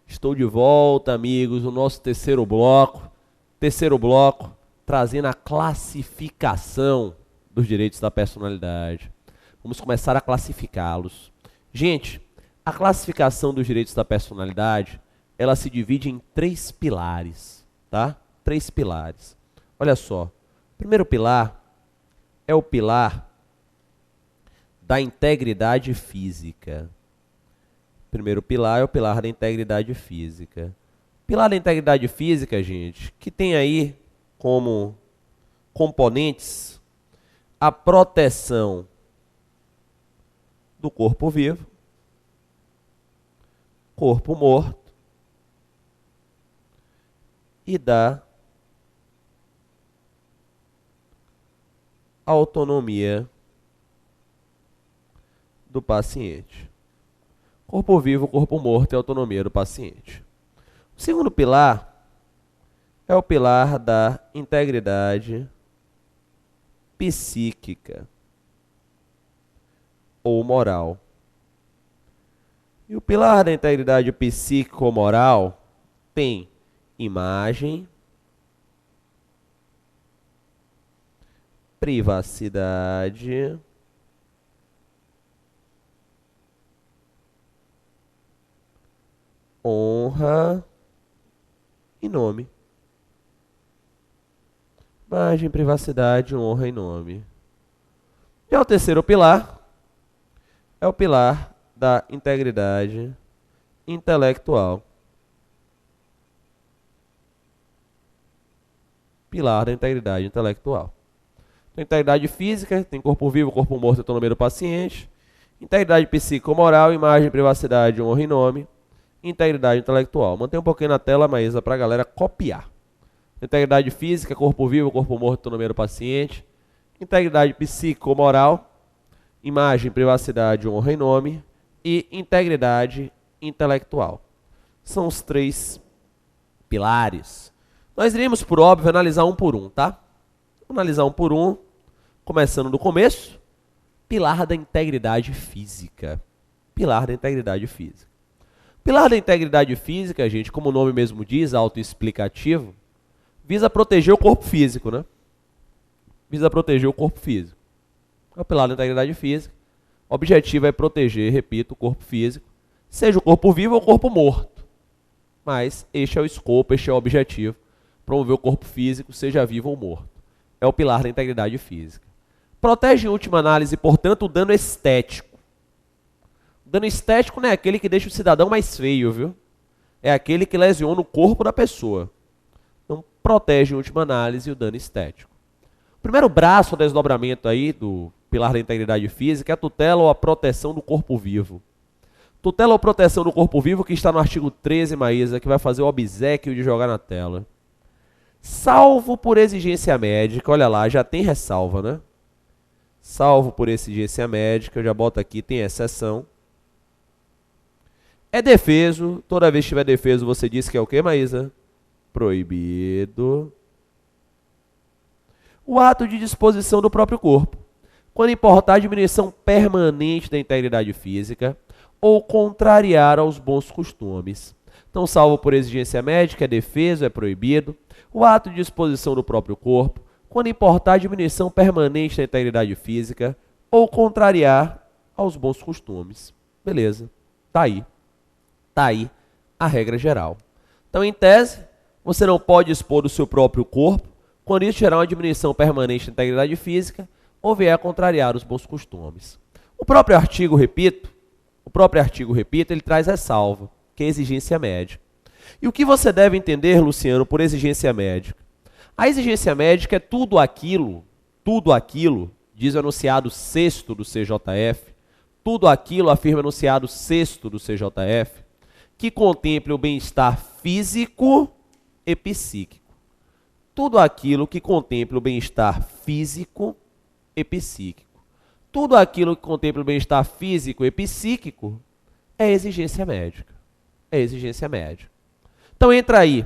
Estou de volta, amigos, no nosso terceiro bloco. Terceiro bloco, trazendo a classificação dos direitos da personalidade. Vamos começar a classificá-los. Gente, a classificação dos direitos da personalidade, ela se divide em 3 pilares, tá? 3 pilares. Olha só, o primeiro pilar é o pilar da integridade física. O primeiro pilar é o pilar da integridade física. O pilar da integridade física, gente, que tem aí como componentes a proteção do corpo vivo, corpo morto e da autonomia do paciente. Corpo vivo, corpo morto e autonomia do paciente. O segundo pilar é o pilar da integridade psíquica ou moral. E o pilar da integridade psíquico-moral tem imagem, privacidade, honra e nome. Imagem, privacidade, honra e nome. Já o terceiro pilar é o pilar da integridade intelectual. Pilar da integridade intelectual. Então, integridade física, tem corpo vivo, corpo morto, autonomia do paciente. Integridade psicomoral, imagem, privacidade, honra e nome. Integridade intelectual. Mantém um pouquinho na tela, Maísa, para a galera copiar. Integridade física, corpo vivo, corpo morto, autonomia do paciente. Integridade psicomoral, imagem, privacidade, honra e nome. E integridade intelectual. São os 3 pilares. Nós iremos, por óbvio, analisar um por um, tá? Vamos analisar um por um, começando do começo. Pilar da integridade física. Pilar da integridade física. Pilar da integridade física, gente, como o nome mesmo diz, autoexplicativo, visa proteger o corpo físico, né? Visa proteger o corpo físico. É o pilar da integridade física. O objetivo é proteger, repito, o corpo físico, seja o corpo vivo ou o corpo morto. Mas este é o escopo, este é o objetivo. Promover o corpo físico, seja vivo ou morto. É o pilar da integridade física. Protege, em última análise, portanto, o dano estético. O dano estético não é aquele que deixa o cidadão mais feio, viu? É aquele que lesiona o corpo da pessoa. Então, protege, em última análise, o dano estético. O primeiro braço ou desdobramento aí do pilar da integridade física é a tutela ou a proteção do corpo vivo. Tutela ou proteção do corpo vivo que está no artigo 13, Maísa, que vai fazer o obséquio de jogar na tela. Salvo por exigência médica, olha lá, já tem ressalva, né? Salvo por exigência médica, eu já boto aqui, tem exceção. É defeso, toda vez que tiver defeso, você diz que é o quê, Maísa? Proibido. O ato de disposição do próprio corpo, quando importar a diminuição permanente da integridade física ou contrariar aos bons costumes. Então, salvo por exigência médica, é defeso, é proibido. O ato de disposição do próprio corpo, quando importar a diminuição permanente da integridade física ou contrariar aos bons costumes. Beleza, tá aí. Tá aí a regra geral. Então, em tese, você não pode expor o seu próprio corpo quando isso gerar uma diminuição permanente da integridade física ou vier a contrariar os bons costumes. O próprio artigo, repito, ele traz ressalva, que é exigência médica. E o que você deve entender, Luciano, por exigência médica? A exigência médica é tudo aquilo, diz o enunciado 6º do CJF, tudo aquilo, afirma o enunciado 6º do CJF, que contemple o bem-estar físico e psíquico. Tudo aquilo que contemple o bem-estar físico e psíquico. Tudo aquilo que contemple o bem-estar físico e psíquico é exigência médica. É exigência médica. Então entra aí,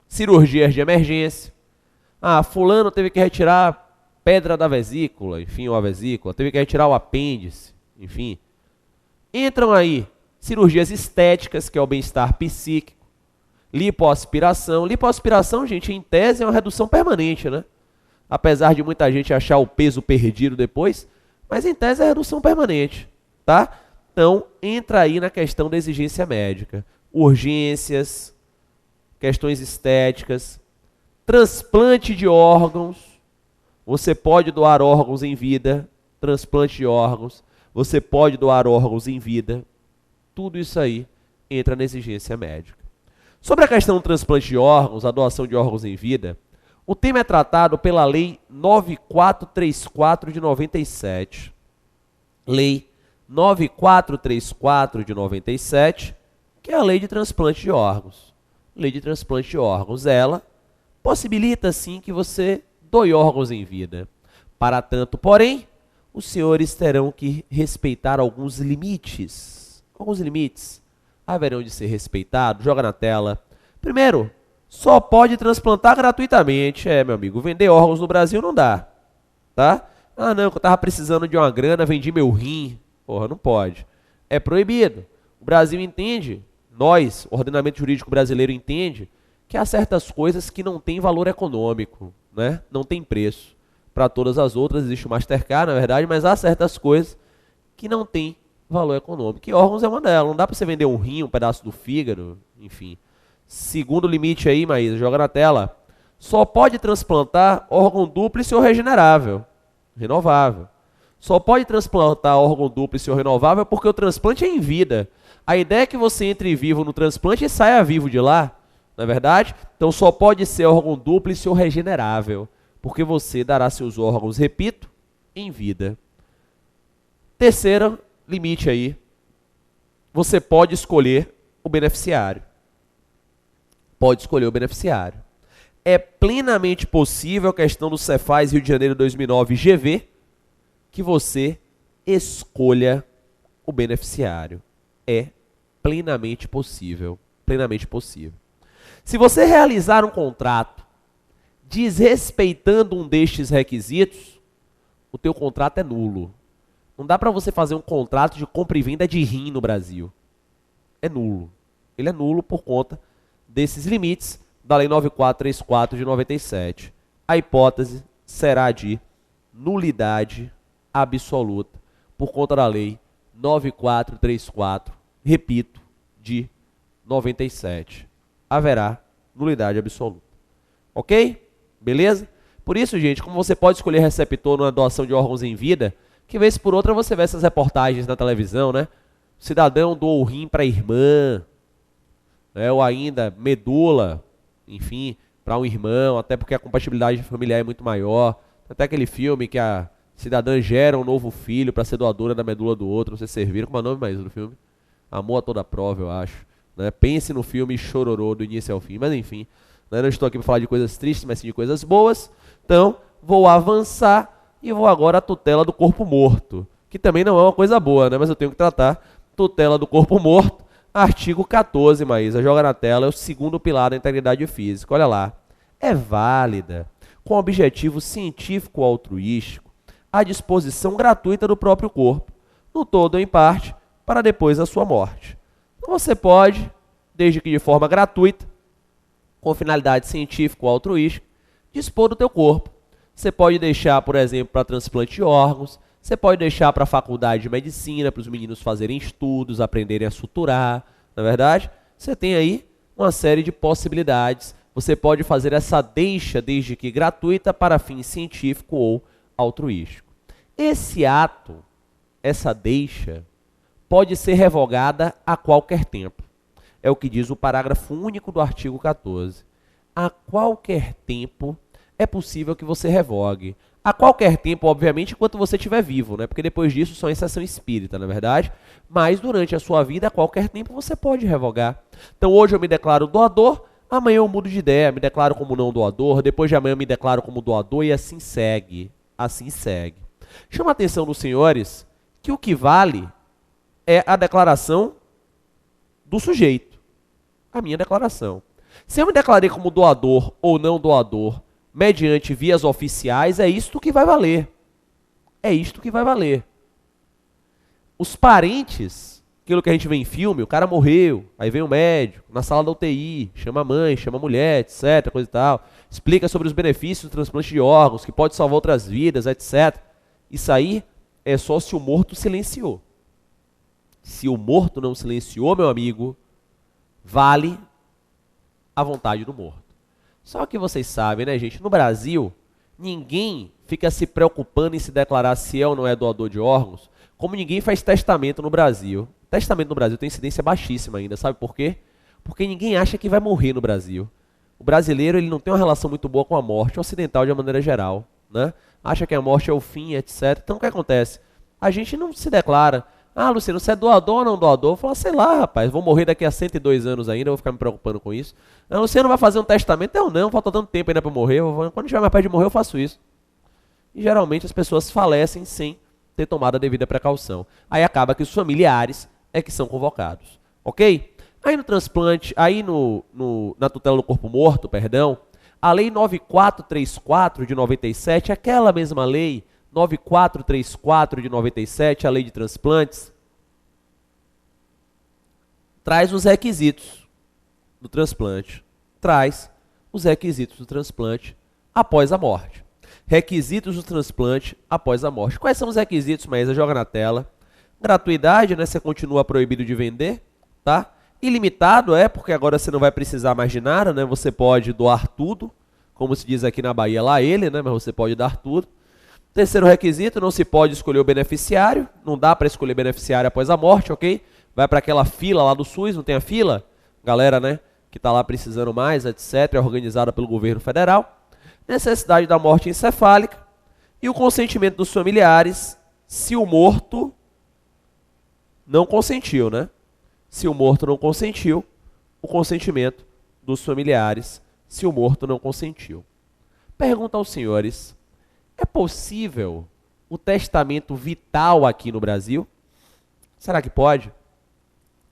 cirurgias de emergência. Ah, fulano teve que retirar pedra da vesícula, enfim, ou a vesícula, teve que retirar o apêndice, enfim. Entram aí cirurgias estéticas, que é o bem-estar psíquico, lipoaspiração. Lipoaspiração, gente, em tese é uma redução permanente, né? Apesar de muita gente achar o peso perdido depois, mas em tese é redução permanente, tá? Então, entra aí na questão da exigência médica. Urgências, questões estéticas, transplante de órgãos. Você pode doar órgãos em vida, transplante de órgãos. Você pode doar órgãos em vida. Tudo isso aí entra na exigência médica. Sobre a questão do transplante de órgãos, a doação de órgãos em vida, o tema é tratado pela Lei 9434 de 97. Lei 9434 de 97, que é a Lei de Transplante de Órgãos. Lei de Transplante de Órgãos, ela possibilita, sim, que você doe órgãos em vida. Para tanto, porém, os senhores terão que respeitar alguns limites. Alguns limites haverão de ser respeitados. Joga na tela. Primeiro, só pode transplantar gratuitamente. Meu amigo, vender órgãos no Brasil não dá, tá? Ah, não, que eu tava precisando de uma grana, vendi meu rim. Porra, não pode. É proibido. O Brasil entende, nós, o ordenamento jurídico brasileiro entende, que há certas coisas que não têm valor econômico, né? Não tem preço. Para todas as outras existe o Mastercard, na verdade, mas há certas coisas que não têm valor econômico. E órgãos é uma delas. Não dá para você vender um rim, um pedaço do fígado, enfim. Segundo limite aí, Maísa, joga na tela. Só pode transplantar órgão dúplice ou regenerável, renovável. Só pode transplantar órgão dúplice ou renovável porque o transplante é em vida. A ideia é que você entre vivo no transplante e saia vivo de lá, não é verdade? Então só pode ser órgão dúplice ou regenerável, porque você dará seus órgãos, repito, em vida. Terceiro limite aí, você pode escolher o beneficiário. Pode escolher o beneficiário. É plenamente possível a questão do Cefaz Rio de Janeiro 2009 GV, que você escolha o beneficiário. É plenamente possível. Plenamente possível. Se você realizar um contrato desrespeitando um destes requisitos, o teu contrato é nulo. Não dá para você fazer um contrato de compra e venda de rim no Brasil. É nulo. Ele é nulo por conta desses limites da Lei 9434 de 97. A hipótese será de nulidade absoluta por conta da Lei 9434, repito, de 97. Haverá nulidade absoluta. Ok? Beleza? Por isso, gente, como você pode escolher receptor numa doação de órgãos em vida, que vez por outra você vê essas reportagens na televisão, né? O cidadão doou o rim para a irmã, né? Ou ainda medula, enfim, para um irmão, até porque a compatibilidade familiar é muito maior. Até aquele filme que a cidadã gera um novo filho para ser doadora da medula do outro. Vocês serviram? Como é o nome mais do filme? Amor a toda prova, eu acho. Né? Pense no filme Chororô do início ao fim. Mas enfim, né? Não estou aqui para falar de coisas tristes, mas sim de coisas boas. Então, vou avançar e vou agora à tutela do corpo morto. Que também não é uma coisa boa, né? Mas eu tenho que tratar. Tutela do corpo morto. Artigo 14, Maísa. Joga na tela. É o segundo pilar da integridade física. Olha lá. É válida, com objetivo científico ou altruístico, à disposição gratuita do próprio corpo, no todo ou em parte, para depois da sua morte. Então você pode, desde que de forma gratuita, com finalidade científica ou altruística, dispor do teu corpo. Você pode deixar, por exemplo, para transplante de órgãos, você pode deixar para a faculdade de medicina, para os meninos fazerem estudos, aprenderem a suturar, não é verdade? Você tem aí uma série de possibilidades. Você pode fazer essa deixa, desde que gratuita, para fim científico ou altruístico. Esse ato, essa deixa, pode ser revogada a qualquer tempo. É o que diz o parágrafo único do artigo 14. A qualquer tempo é possível que você revogue. A qualquer tempo, obviamente, enquanto você estiver vivo, né? Porque depois disso só em sessão espírita, na verdade. Mas durante a sua vida, a qualquer tempo, você pode revogar. Então hoje eu me declaro doador, amanhã eu mudo de ideia, me declaro como não doador, depois de amanhã eu me declaro como doador e assim segue. Assim segue. Chama a atenção dos senhores que o que vale é a declaração do sujeito. A minha declaração. Se eu me declarei como doador ou não doador, mediante vias oficiais, é isto que vai valer. É isto que vai valer. Os parentes Aquilo que a gente vê em filme, o cara morreu, aí vem o médico, na sala da UTI, chama a mãe, chama a mulher, etc, coisa e tal. Explica sobre os benefícios do transplante de órgãos, que pode salvar outras vidas, etc. Isso aí é só se o morto silenciou. Se o morto não silenciou, meu amigo, vale a vontade do morto. Só que vocês sabem, né, gente? No Brasil, ninguém fica se preocupando em se declarar se é ou não é doador de órgãos, como ninguém faz testamento no Brasil. Testamento no Brasil tem incidência baixíssima ainda, sabe por quê? Porque ninguém acha que vai morrer no Brasil. O brasileiro, ele não tem uma relação muito boa com a morte, o ocidental de uma maneira geral, né? Acha que a morte é o fim, etc. Então o que acontece? A gente não se declara. Ah, Luciano, você é doador ou não doador? Eu falo, sei lá, rapaz, vou morrer daqui a 102 anos ainda, eu vou ficar me preocupando com isso. Ah, Luciano vai fazer um testamento? Eu não, falta tanto tempo ainda para morrer. Quando tiver mais perto de morrer, eu faço isso. E geralmente as pessoas falecem sem ter tomado a devida precaução. Aí acaba que os familiares é que são convocados, ok? Aí no transplante, aí na tutela do corpo morto, perdão, a lei 9434 de 97, aquela mesma lei, 9434 de 97, a lei de transplantes, traz os requisitos do transplante. Traz os requisitos do transplante após a morte. Requisitos do transplante após a morte. Quais são os requisitos, Maísa? Joga na tela. Gratuidade, né? Você continua proibido de vender, tá? Ilimitado, porque agora você não vai precisar mais de nada, né? Você pode doar tudo, como se diz aqui na Bahia, lá ele, né? Mas você pode dar tudo. Terceiro requisito, não se pode escolher o beneficiário, não dá para escolher beneficiário após a morte, ok? Vai para aquela fila lá do SUS, não tem a fila? Galera, né? Que está lá precisando mais, etc., é organizada pelo governo federal. Necessidade da morte encefálica e o consentimento dos familiares, se o morto não consentiu, né? Se o morto não consentiu, o consentimento dos familiares, se o morto não consentiu. Pergunta aos senhores, é possível o testamento vital aqui no Brasil? Será que pode?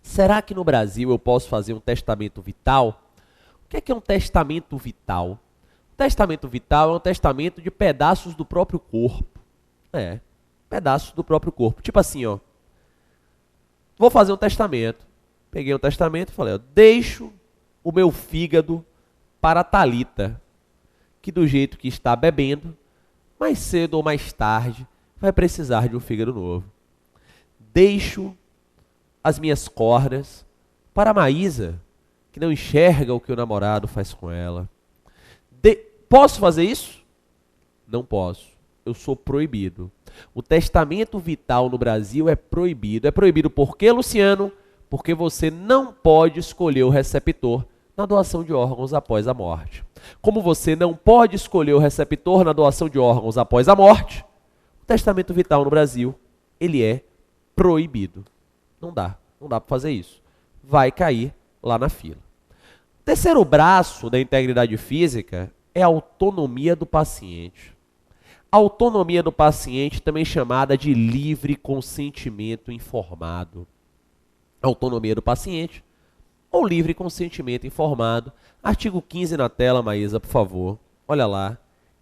Será que no Brasil eu posso fazer um testamento vital? O que é um testamento vital? O testamento vital é um testamento de pedaços do próprio corpo. Pedaços do próprio corpo. Tipo assim, ó. Vou fazer um testamento. Peguei um testamento e falei, ó, deixo o meu fígado para a Thalita, que do jeito que está bebendo, mais cedo ou mais tarde, vai precisar de um fígado novo. Deixo as minhas cordas para a Maísa, que não enxerga o que o namorado faz com ela. Posso fazer isso? Não posso. Eu sou proibido. O testamento vital no Brasil é proibido. É proibido por quê, Luciano? Porque você não pode escolher o receptor na doação de órgãos após a morte. Como você não pode escolher o receptor na doação de órgãos após a morte, o testamento vital no Brasil, ele é proibido. Não dá para fazer isso. Vai cair lá na fila. O terceiro braço da integridade física é a autonomia do paciente. A autonomia do paciente, também chamada de livre consentimento informado. Autonomia do paciente ou livre consentimento informado. Artigo 15 na tela, Maísa, por favor. Olha lá.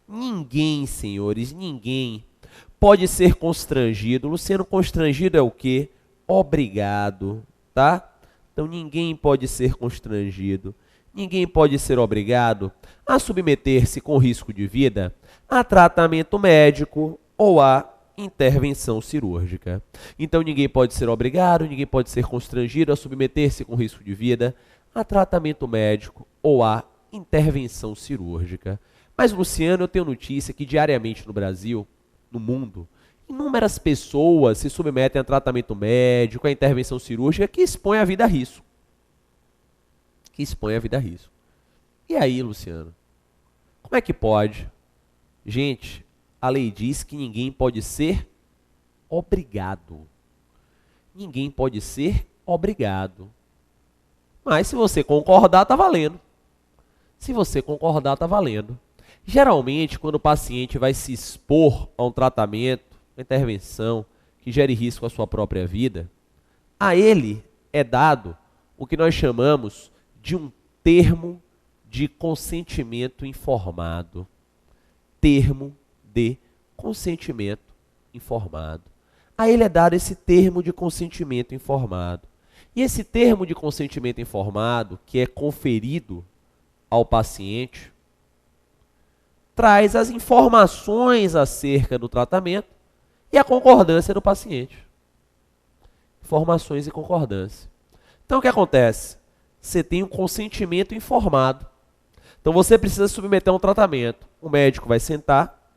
Ninguém, senhores, ninguém pode ser constrangido. Luciano, constrangido é o quê? Obrigado, tá? Então ninguém pode ser constrangido. Ninguém pode ser obrigado a submeter-se com risco de vida a tratamento médico ou a intervenção cirúrgica. Então ninguém pode ser obrigado, ninguém pode ser constrangido a submeter-se com risco de vida a tratamento médico ou a intervenção cirúrgica. Mas, Luciano, eu tenho notícia que diariamente no Brasil, no mundo, inúmeras pessoas se submetem a tratamento médico, a intervenção cirúrgica que expõe a vida a risco. E aí, Luciano? Como é que pode? Gente, a lei diz que ninguém pode ser obrigado. Ninguém pode ser obrigado. Mas se você concordar, tá valendo. Se você concordar, tá valendo. Geralmente, quando o paciente vai se expor a um tratamento, uma intervenção que gere risco à sua própria vida, a ele é dado o que nós chamamos de um termo de consentimento informado. Termo de consentimento informado. a ele é dado esse termo de consentimento informado. E esse termo de consentimento informado, que é conferido ao paciente, traz as informações acerca do tratamento e a concordância do paciente. Informações e concordância. Então, o que acontece? Você tem um consentimento informado. Então, você precisa submeter a um tratamento. O médico vai sentar,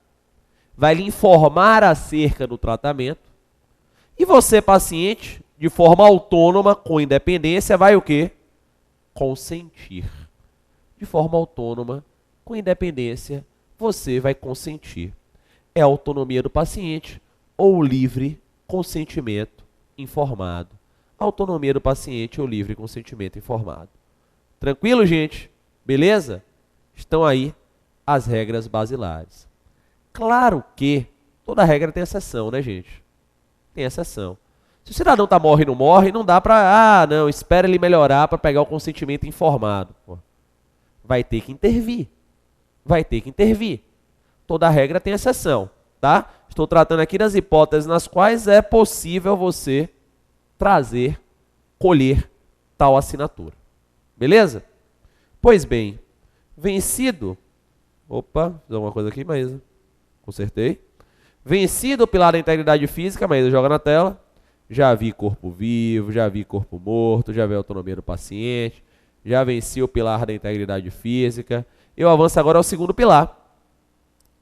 vai lhe informar acerca do tratamento, e você, paciente, de forma autônoma, com independência, vai o quê? Consentir. De forma autônoma, com independência, você vai consentir. É a autonomia do paciente ou livre consentimento informado. Autonomia do paciente ou livre consentimento informado. Tranquilo, gente? Beleza? Estão aí as regras basilares. Claro que toda regra tem exceção, né, gente? Tem exceção. Se o cidadão morre e não morre, não dá para... não, espera ele melhorar para pegar o consentimento informado. Pô. Vai ter que intervir. Vai ter que intervir. Toda regra tem exceção, tá? Estou tratando aqui das hipóteses nas quais é possível você trazer, colher tal assinatura. Beleza? Pois bem, vencido... Opa, fiz alguma coisa aqui, mas consertei. Vencido o pilar da integridade física, mas joga na tela. Já vi corpo vivo, já vi corpo morto, já vi a autonomia do paciente, já venci o pilar da integridade física. Eu avanço agora ao segundo pilar.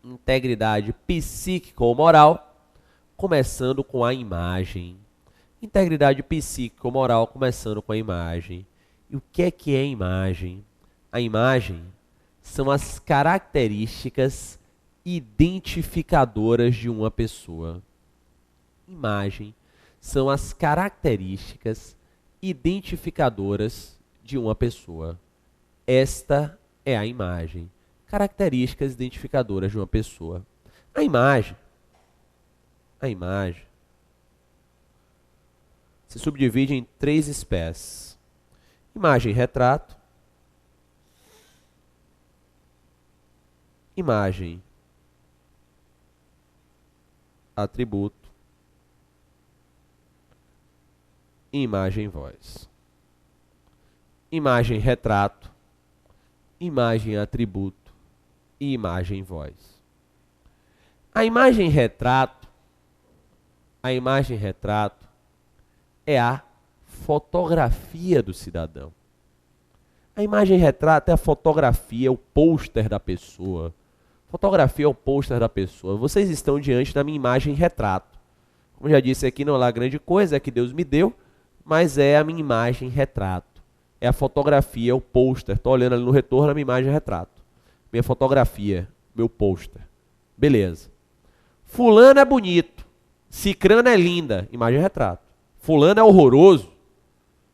Integridade psíquica ou moral, começando com a imagem. Integridade psíquica ou moral, começando com a imagem. E o que é a imagem? A imagem são as características identificadoras de uma pessoa. Imagem são as características identificadoras de uma pessoa. Esta é a imagem. Características identificadoras de uma pessoa. A imagem se subdivide em 3 espécies. Imagem retrato, imagem atributo, imagem voz. Imagem retrato, imagem atributo e imagem voz. A imagem retrato é a fotografia do cidadão. A imagem retrato é a fotografia, é o pôster da pessoa. Fotografia é o pôster da pessoa. Vocês estão diante da minha imagem retrato. Como já disse aqui, não é lá grande coisa, é que Deus me deu, mas é a minha imagem retrato. É a fotografia, é o pôster. Estou olhando ali no retorno a minha imagem retrato. Minha fotografia, meu pôster. Beleza. Fulano é bonito. Cicrano é linda. Imagem retrato. Fulano é horroroso.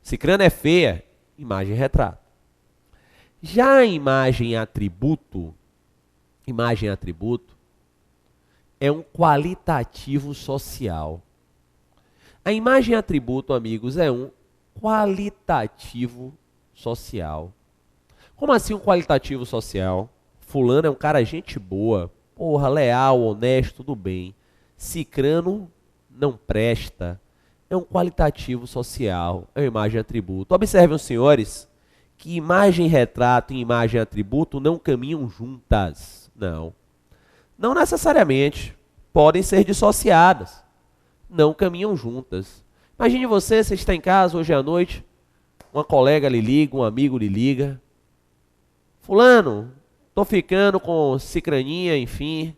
Cicrano é feia. Imagem retrato. Já a imagem atributo é um qualitativo social. A imagem atributo, amigos, é um qualitativo social. Como assim um qualitativo social? Fulano é um cara gente boa, porra, leal, honesto, tudo bem. Cicrano não presta. É um qualitativo social, é uma imagem atributo. Observem, os senhores, que imagem retrato e imagem atributo não caminham juntas. Não. Não necessariamente. Podem ser dissociadas. Não caminham juntas. Imagine você está em casa hoje à noite, uma colega lhe liga, um amigo lhe liga. Fulano, tô ficando com cicraninha, enfim.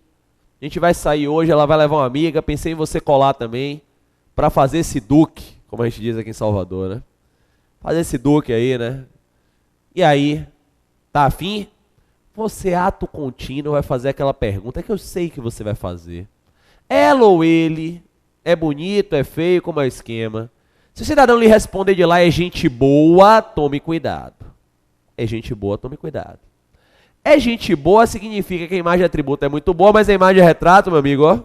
A gente vai sair hoje, ela vai levar uma amiga, pensei em você colar também, para fazer esse duque, como a gente diz aqui em Salvador, né? Fazer esse duque aí, né? E aí, tá afim? Você, ato contínuo, vai fazer aquela pergunta que eu sei que você vai fazer. Ela ou ele é bonito, é feio, como é o esquema? Se o cidadão lhe responder de lá, é gente boa, tome cuidado. É gente boa, tome cuidado. É gente boa significa que a imagem de atributo é muito boa, mas a imagem de retrato, meu amigo, ó,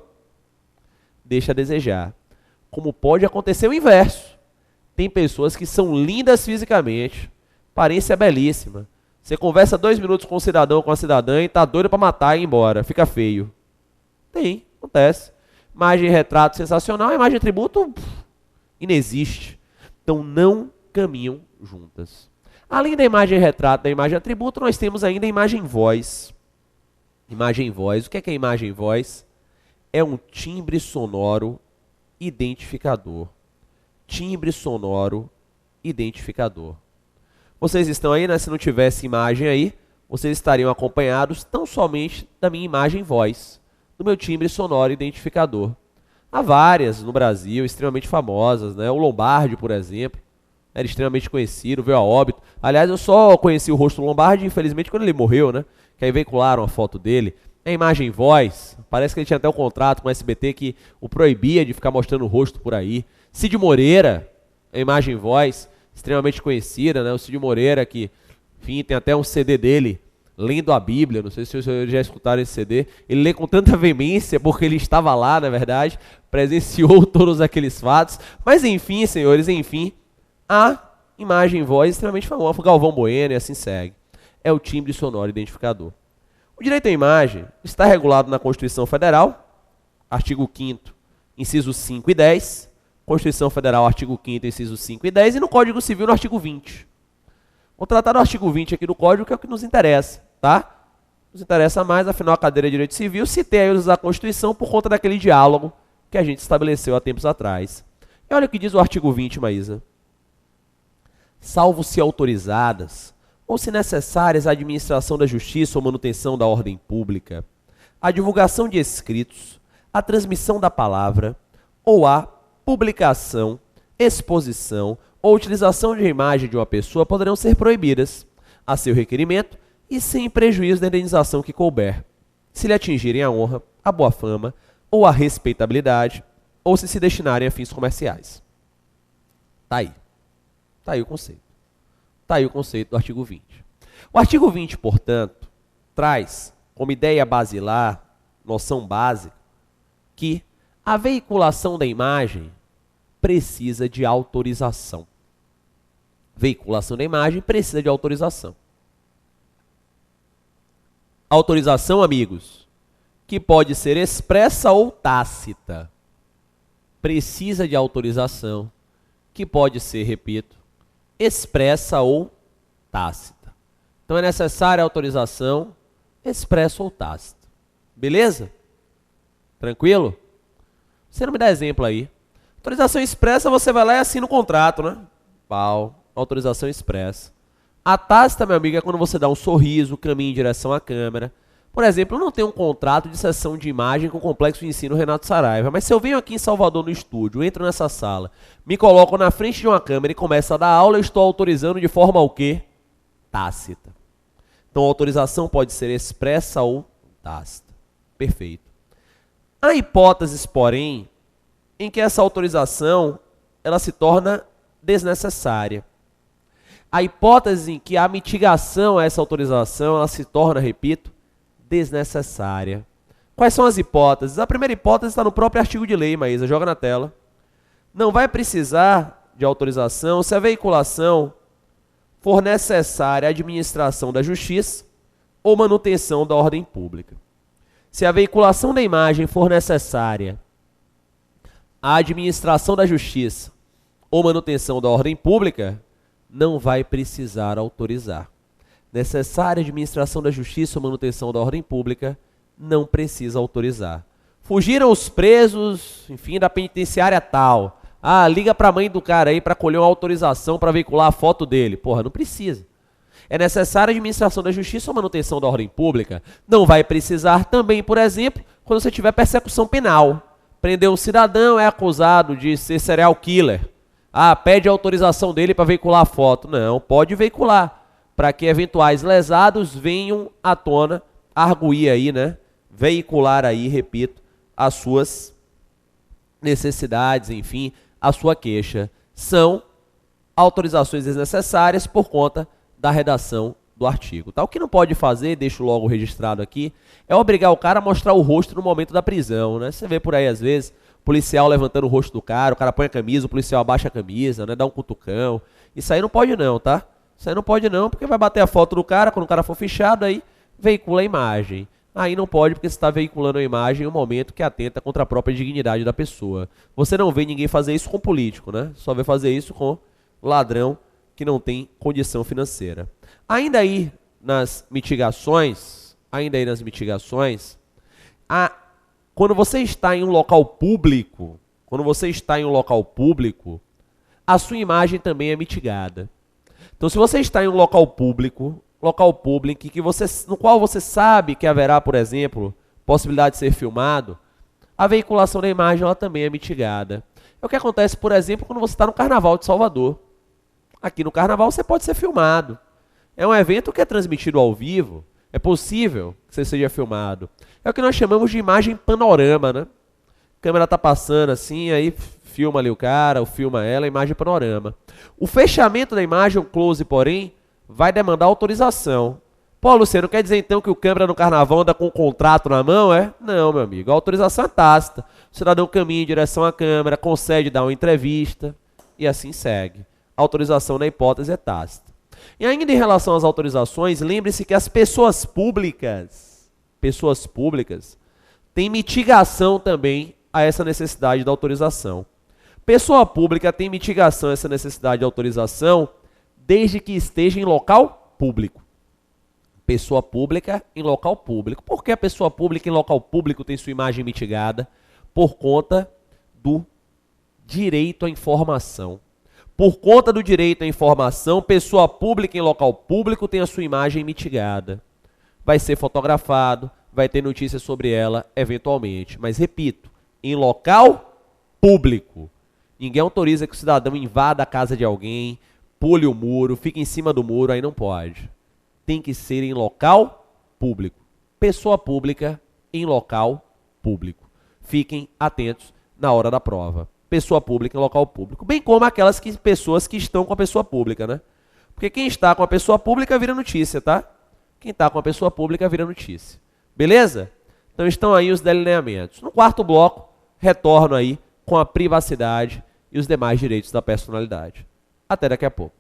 deixa a desejar. Como pode acontecer o inverso. Tem pessoas que são lindas fisicamente, aparência belíssima. Você conversa 2 minutos com o cidadão, com a cidadã e tá doido pra matar e ir embora. Fica feio. Tem, acontece. Imagem retrato sensacional, imagem atributo inexiste. Então não caminham juntas. Além da imagem retrato e da imagem atributo, nós temos ainda a imagem voz. Imagem voz. O que é a imagem voz? É um timbre sonoro identificador. Timbre sonoro identificador. Vocês estão aí, né? Se não tivesse imagem aí, vocês estariam acompanhados tão somente da minha imagem voz, do meu timbre sonoro identificador. Há várias no Brasil, extremamente famosas, né? O Lombardi, por exemplo, era extremamente conhecido, veio a óbito. Aliás, eu só conheci o rosto do Lombardi, infelizmente, quando ele morreu, né? Que aí veicularam a foto dele. A imagem voz, parece que ele tinha até um contrato com o SBT que o proibia de ficar mostrando o rosto por aí. Cid Moreira, a imagem voz, extremamente conhecida, né? O Cid Moreira, que, enfim, tem até um CD dele, lendo a Bíblia, não sei se vocês já escutaram esse CD, ele lê com tanta veemência, porque ele estava lá, na verdade, presenciou todos aqueles fatos, mas enfim, senhores, enfim, a imagem voz extremamente famosa, Galvão Bueno e assim segue, é o timbre sonoro identificador. O direito à imagem está regulado na Constituição Federal, artigo 5º, incisos 5 e 10, Constituição Federal, artigo 5º, incisos 5 e 10, e no Código Civil, no artigo 20. Vou tratar do artigo 20 aqui do Código, que é o que nos interessa, tá? Nos interessa mais, afinal, a cadeira de Direito Civil, citei aí os da Constituição por conta daquele diálogo que a gente estabeleceu há tempos atrás. E olha o que diz o artigo 20, Maísa. Salvo se autorizadas, ou se necessárias à administração da justiça ou manutenção da ordem pública, a divulgação de escritos, a transmissão da palavra, ou a publicação, exposição ou utilização de imagem de uma pessoa poderão ser proibidas, a seu requerimento e sem prejuízo da indenização que couber, se lhe atingirem a honra, a boa fama ou a respeitabilidade, ou se destinarem a fins comerciais. Tá aí. Tá aí o conceito. Tá aí o conceito do artigo 20. O artigo 20, portanto, traz como ideia basilar, noção básica, que a veiculação da imagem precisa de autorização. Veiculação da imagem precisa de autorização. Autorização, amigos, que pode ser expressa ou tácita. Precisa de autorização, que pode ser, repito, expressa ou tácita. Então é necessária autorização expressa ou tácita. Beleza? Tranquilo? Você não me dá exemplo aí. Autorização expressa, você vai lá e assina o contrato, né? Pau. Autorização expressa. A tácita, meu amigo, é quando você dá um sorriso, caminha em direção à câmera. Por exemplo, eu não tenho um contrato de sessão de imagem com o Complexo de Ensino Renato Saraiva, mas se eu venho aqui em Salvador no estúdio, entro nessa sala, me coloco na frente de uma câmera e começo a dar aula, eu estou autorizando de forma o quê? Tácita. Então a autorização pode ser expressa ou tácita. Perfeito. Há hipóteses, porém, em que essa autorização ela se torna desnecessária. Há hipóteses em que a mitigação a essa autorização ela se torna, repito, desnecessária. Quais são as hipóteses? A primeira hipótese está no próprio artigo de lei, Maísa, joga na tela. Não vai precisar de autorização se a veiculação for necessária à administração da justiça ou manutenção da ordem pública. Se a veiculação da imagem for necessária à administração da justiça ou manutenção da ordem pública, não vai precisar autorizar. Necessária administração da justiça ou manutenção da ordem pública, não precisa autorizar. Fugiram os presos, enfim, da penitenciária tal. Ah, liga para a mãe do cara aí para colher uma autorização para veicular a foto dele. Porra, não precisa. É necessária administração da justiça ou manutenção da ordem pública? Não vai precisar também, por exemplo, quando você tiver persecução penal. Prendeu um cidadão, é acusado de ser serial killer. Ah, pede autorização dele para veicular a foto. Não, pode veicular, para que eventuais lesados venham à tona, arguir aí, né? Veicular aí, repito, as suas necessidades, enfim, a sua queixa. São autorizações desnecessárias por conta da redação do artigo. Tá? O que não pode fazer, deixo logo registrado aqui, é obrigar o cara a mostrar o rosto no momento da prisão, né? Você vê por aí, às vezes, policial levantando o rosto do cara, o cara põe a camisa, o policial abaixa a camisa, né? Dá um cutucão. Isso aí não pode não, tá? Isso aí não pode não, porque vai bater a foto do cara, quando o cara for fichado, aí veicula a imagem. Aí não pode, porque você está veiculando a imagem em um momento que atenta contra a própria dignidade da pessoa. Você não vê ninguém fazer isso com político, né? Só vê fazer isso com ladrão que não tem condição financeira. Ainda aí nas mitigações, quando você está em um local público, a sua imagem também é mitigada. Então, se você está em um local público no qual você sabe que haverá, por exemplo, possibilidade de ser filmado, a veiculação da imagem ela também é mitigada. É o que acontece, por exemplo, quando você está no Carnaval de Salvador. Aqui no Carnaval você pode ser filmado. É um evento que é transmitido ao vivo, é possível que você seja filmado. É o que nós chamamos de imagem panorama, né? A câmera está passando assim, aí filma ali o cara, ou filma ela, imagem panorama. O fechamento da imagem, o close, porém, vai demandar autorização. Pô, Luciano, quer dizer então que o câmera no Carnaval anda com um contrato na mão, é? Não, meu amigo, a autorização é tácita. O cidadão caminha em direção à câmera, concede dar uma entrevista e assim segue. A autorização, na hipótese, é tácita. E ainda em relação às autorizações, lembre-se que as pessoas públicas têm mitigação também a essa necessidade da autorização. Pessoa pública tem mitigação a essa necessidade de autorização desde que esteja em local público. Pessoa pública em local público. Por que a pessoa pública em local público tem sua imagem mitigada? Por conta do direito à informação. Por conta do direito à informação, pessoa pública em local público tem a sua imagem mitigada. Vai ser fotografado, vai ter notícias sobre ela eventualmente. Mas, repito, em local público. Ninguém autoriza que o cidadão invada a casa de alguém, pule o muro, fique em cima do muro, aí não pode. Tem que ser em local público. Pessoa pública em local público. Fiquem atentos na hora da prova. Pessoa pública em local público. Bem como aquelas pessoas que estão com a pessoa pública, né? Porque quem está com a pessoa pública vira notícia, tá? Quem está com a pessoa pública vira notícia. Beleza? Então estão aí os delineamentos. No quarto bloco, retorno aí com a privacidade e os demais direitos da personalidade. Até daqui a pouco.